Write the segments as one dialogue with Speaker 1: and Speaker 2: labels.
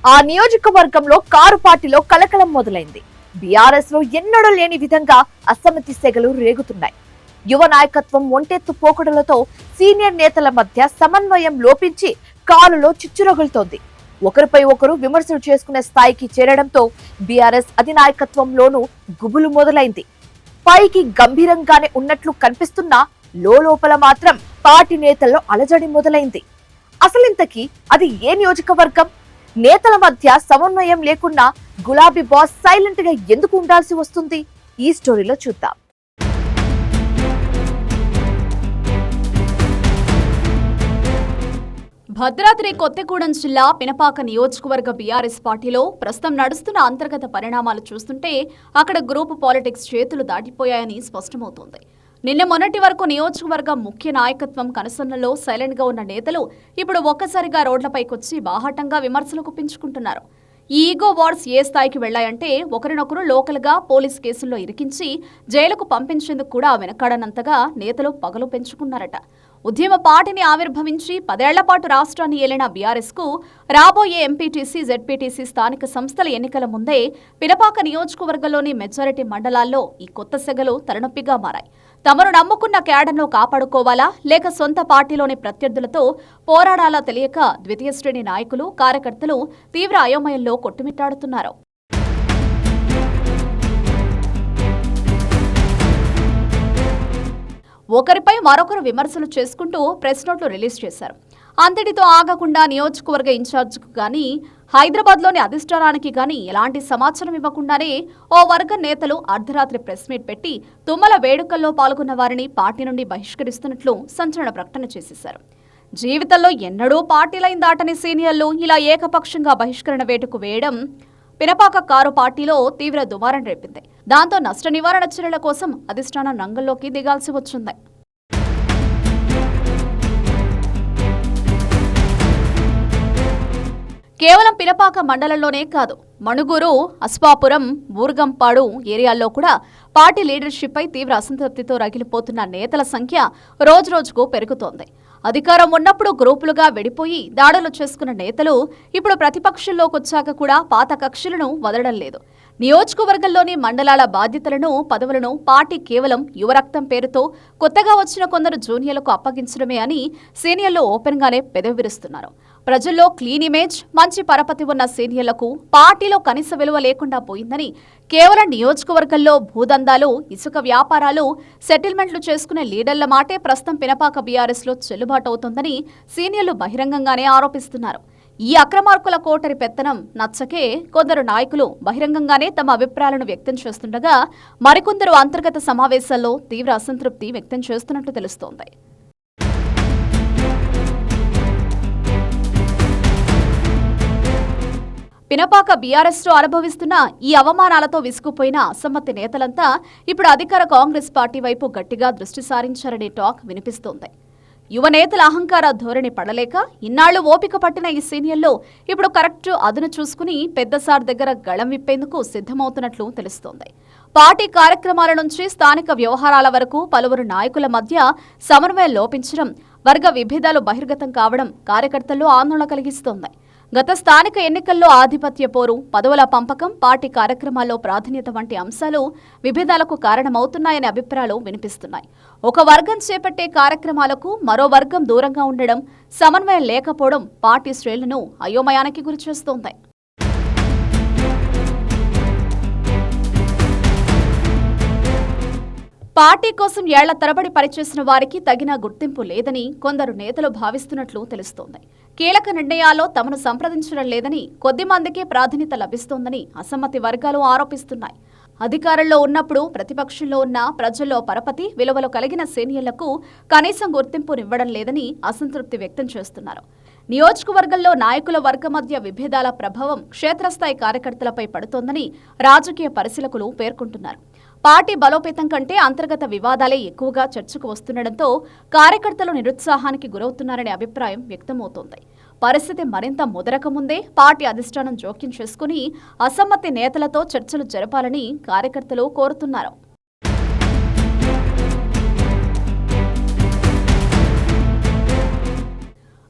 Speaker 1: ఆ నియోజకవర్గంలో కారు పార్టీలో కలకలం మొదలైంది. బీఆర్ఎస్ లో ఎన్నడూ లేని విధంగా అసమ్మతి సెగలు రేగుతున్నాయి. యువ నాయకత్వం ఒంటెత్తు పోకడలతో సీనియర్ నేతల మధ్య సమన్వయం లోపించి కారులో చిచ్చురగులుతోంది. ఒకరిపై ఒకరు విమర్శలు చేసుకునే స్థాయికి చేరడంతో బీఆర్ఎస్ అధినాయకత్వంలోనూ గుబులు మొదలైంది. పైకి గంభీరంగానే ఉన్నట్లు కనిపిస్తున్నా లోపల మాత్రం పార్టీ నేతల్లో అలజడి మొదలైంది. అసలింతకీ అది ఏ నియోజకవర్గం? నేతల మధ్య సమన్వయం లేకుండా గులాబీ బాస్ సైలెంట్ గా ఎందుకు ఉండాల్సి వస్తుంది? ఈ స్టోరీలో చూద్దాం.
Speaker 2: భద్రాద్రి కొత్తగూడెం జిల్లా పినపాక నియోజకవర్గ బీఆర్ఎస్ పార్టీలో ప్రస్తుతం నడుస్తున్న అంతర్గత పరిణామాలు చూస్తుంటే అక్కడ గ్రూప్ పాలిటిక్స్ చేతులు దాటిపోయాయని స్పష్టమవుతోంది. నిన్న మొన్నటి వరకు నియోజకవర్గ ముఖ్య నాయకత్వం కనుసన్నల్లో సైలెంట్ గా ఉన్న నేతలు ఇప్పుడు ఒక్కసారిగా రోడ్లపైకొచ్చి బాహాటంగా విమర్శలు గుప్పించుకుంటున్నారు. ఈ ఈగో వార్స్ ఏ స్థాయికి వెళ్లాయంటే ఒకరినొకరు లోకల్ గా పోలీస్ కేసుల్లో ఇరికించి జైలుకు పంపించేందుకు కూడా వెనకాడనంతగా నేతలు పగలు పెంచుకున్నారట. ఉద్యమ పార్టీని ఆవిర్భవించి 10 ఏళ్ల పాటు రాష్ట్రాన్ని ఏలిన బీఆర్ఎస్ కు రాబోయే ఎంపీటీసీ, జెడ్పీటీసీ స్థానిక సంస్థల ఎన్నికల ముందే పినపాక నియోజకవర్గంలోని మెజారిటీ మండలాల్లో ఈ కొత్త సెగలు తలనొప్పిగా మారాయి. తమను నమ్ముకున్న క్యాడర్ను కాపాడుకోవాలా లేక సొంత పార్టీలోని ప్రత్యర్థులతో పోరాడాలా తెలియక ద్వితీయ శ్రేణి నాయకులు, కార్యకర్తలు తీవ్ర అయోమయంలో కొట్టుమిట్టాడుతున్నారు. ఒకరిపై మరొకరు విమర్శలు చేసుకుంటూ ప్రెస్ నోట్లు రిలీజ్ చేశారు. అంతటితో ఆగకుండా నియోజకవర్గ ఇన్ఛార్జికు గానీ, హైదరాబాద్లోని అధిష్టానానికి గానీ ఎలాంటి సమాచారం ఇవ్వకుండానే ఓ వర్గ నేతలు అర్ధరాత్రి ప్రెస్ మీట్ పెట్టి తుమ్మల వేడుకల్లో పాల్గొన్న వారిని పార్టీ నుండి బహిష్కరిస్తున్నట్లు సంచలన ప్రకటన చేసేశారు. జీవితంలో ఎన్నడూ పార్టీ లైన్ దాటని సీనియర్లు ఇలా ఏకపక్షంగా బహిష్కరణ వేటుకు వేయడం పినపాక కారు పార్టీలో తీవ్ర దుమారం రేపింది. దాంతో నష్ట నివారణ చర్యల కోసం అధిష్టానం రంగంలోకి దిగాల్సి వచ్చింది. కేవలం పినపాక మండలంలోనే కాదు, మణుగూరు, అస్పాపురం, బూర్గంపాడు ఏరియాల్లో కూడా పార్టీ లీడర్షిప్ పై తీవ్ర అసంతృప్తితో రగిలిపోతున్న నేతల సంఖ్య రోజురోజుకు పెరుగుతోంది. అధికారం ఉన్నప్పుడు గ్రూపులుగా విడిపోయి దాడులు చేసుకున్న నేతలు ఇప్పుడు ప్రతిపక్షంలోకి వచ్చాక కూడా పాత కక్షలను వదలడం లేదు. నియోజకవర్గంలోని మండలాల బాధ్యతలను, పదవులను పార్టీ కేవలం యువరక్తం పేరుతో కొత్తగా వచ్చిన కొందరు జూనియర్లకు అప్పగించడమే అని సీనియర్లు ఓపెన్ గానే పెదవి విరుస్తున్నారు. ప్రజల్లో క్లీన్ ఇమేజ్, మంచి పరపతి ఉన్న సీనియర్లకు పార్టీలో కనీస విలువ లేకుండా పోయిందని, కేవలం నియోజకవర్గంలో భూదందాలు, ఇసుక వ్యాపారాలు, సెటిల్మెంట్లు చేసుకునే లీడర్ల మాటే ప్రస్తుతం పినపాక బీఆర్ఎస్ లో చెల్లుబాటు అవుతోందని సీనియర్లు బహిరంగంగానే ఆరోపిస్తున్నారు. ఈ అక్రమార్కుల కోటరి పెత్తనం నచ్చకే కొందరు నాయకులు బహిరంగంగానే తమ అభిప్రాయాలను వ్యక్తం చేస్తుండగా మరికొందరు అంతర్గత సమావేశాల్లో తీవ్ర అసంతృప్తి వ్యక్తం చేస్తున్నట్లు తెలుస్తోంది. పినపాక బీఆర్ఎస్ లో అనుభవిస్తున్న ఈ అవమానాలతో విసుగుపోయిన అసమ్మతి నేతలంతా ఇప్పుడు అధికార కాంగ్రెస్ పార్టీ వైపు గట్టిగా దృష్టి సారించారనే టాక్ వినిపిస్తోంది. యువ నేతల అహంకార ధోరణి పడలేక ఇన్నాళ్లు ఓపిక పట్టిన ఈ సీనియర్లు ఇప్పుడు కరెక్ట్ అదును చూసుకుని పెద్దసార్ దగ్గర గళం విప్పేందుకు సిద్ధమవుతున్నట్లు తెలుస్తోంది. పార్టీ కార్యక్రమాల నుంచి స్థానిక వ్యవహారాల వరకు పలువురు నాయకుల మధ్య సమన్వయం లోపించడం, వర్గ విభేదాలు బహిర్గతం కావడం కార్యకర్తల్లో ఆందోళన కలిగిస్తోంది. గత స్థానిక ఎన్నికల్లో ఆధిపత్య పోరు, పదవుల పంపకం, పార్టీ కార్యక్రమాల్లో ప్రాధాన్యత వంటి అంశాలు విభేదాలకు కారణమవుతున్నాయనే అభిప్రాయాలు వినిపిస్తున్నాయి. ఒక వర్గం చేపట్టే కార్యక్రమాలకు మరో వర్గం దూరంగా ఉండడం, సమన్వయం లేకపోవడం పార్టీ శ్రేణులను అయోమయానికి గురిచేస్తోంది. పార్టీ కోసం ఏళ్ల తరబడి పనిచేసిన వారికి తగిన గుర్తింపు లేదని కొందరు నేతలు భావిస్తున్నట్లు తెలుస్తోంది. కీలక నిర్ణయాల్లో తమను సంప్రదించడం లేదని, కొద్ది మందికే ప్రాధాన్యత లభిస్తోందని అసమ్మతి వర్గాలు ఆరోపిస్తున్నాయి. అధికారంలో ఉన్నప్పుడు ప్రతిపక్షంలో ఉన్న ప్రజల్లో పరపతి, విలువలు కలిగిన సీనియర్లకు కనీసం గుర్తింపునివ్వడం లేదని అసంతృప్తి వ్యక్తం చేస్తున్నారు. నియోజకవర్గంలో నాయకుల వర్గ మధ్య విభేదాల ప్రభావం క్షేత్రస్థాయి కార్యకర్తలపై పడుతోందని రాజకీయ పరిశీలకులు పేర్కొంటున్నారు. పార్టీ బలోపేతం కంటే అంతర్గత వివాదాలే ఎక్కువగా చర్చకు వస్తుండటంతో కార్యకర్తలు నిరుత్సాహానికి గురవుతున్నారనే అభిప్రాయం వ్యక్తమవుతోంది. పరిస్థితి మరింత ముదరకముందే పార్టీ అధిష్టానం జోక్యం చేసుకుని అసమ్మతి నేతలతో చర్చలు జరపాలని కార్యకర్తలు కోరుతున్నారు.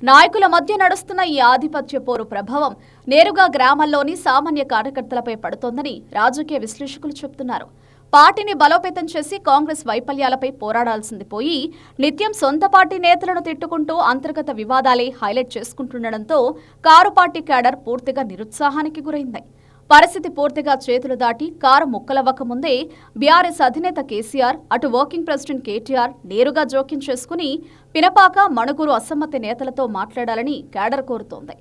Speaker 2: నాయకుల మధ్య నడుస్తున్న ఈ ఆధిపత్య పోరు ప్రభావం నేరుగా గ్రామాల్లోని సామాన్య కార్యకర్తలపై పడుతోందని రాజకీయ విశ్లేషకులు చెబుతున్నారు. పార్టీని బలోపేతం చేసి కాంగ్రెస్ వైఫల్యాలపై పోరాడాల్సింది పోయి నిత్యం సొంత పార్టీ నేతలను తిట్టుకుంటూ అంతర్గత వివాదాలే హైలైట్ చేసుకుంటుండటంతో కారు పార్టీ క్యాడర్ పూర్తిగా నిరుత్సాహానికి గురైంది. పరిస్థితి పూర్తిగా చేతులు దాటి కారు ముక్కలవ్వకముందే బీఆర్ఎస్ అధినేత కేసీఆర్, అటు వర్కింగ్ ప్రెసిడెంట్ కేటీఆర్ నేరుగా జోక్యం చేసుకుని పినపాక, మణుగూరు అసమ్మతి నేతలతో మాట్లాడాలని క్యాడర్ కోరుతోంది.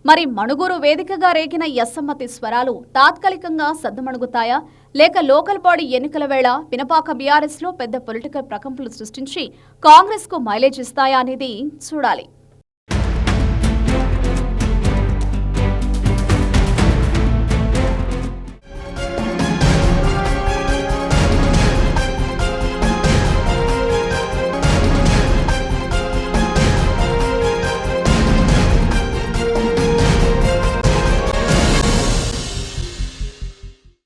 Speaker 2: మరి మణుగూరు వేదికగా రేగిన ఈ అసమ్మతి స్వరాలు తాత్కాలికంగా సద్దుమణుగుతాయా, లేక లోకల్ బాడీ ఎన్నికల వేళ పినపాక బీఆర్ఎస్ లో పెద్ద పొలిటికల్ ప్రకంపనలు సృష్టించి కాంగ్రెస్ కు మైలేజ్ ఇస్తాయా అనేది చూడాలి.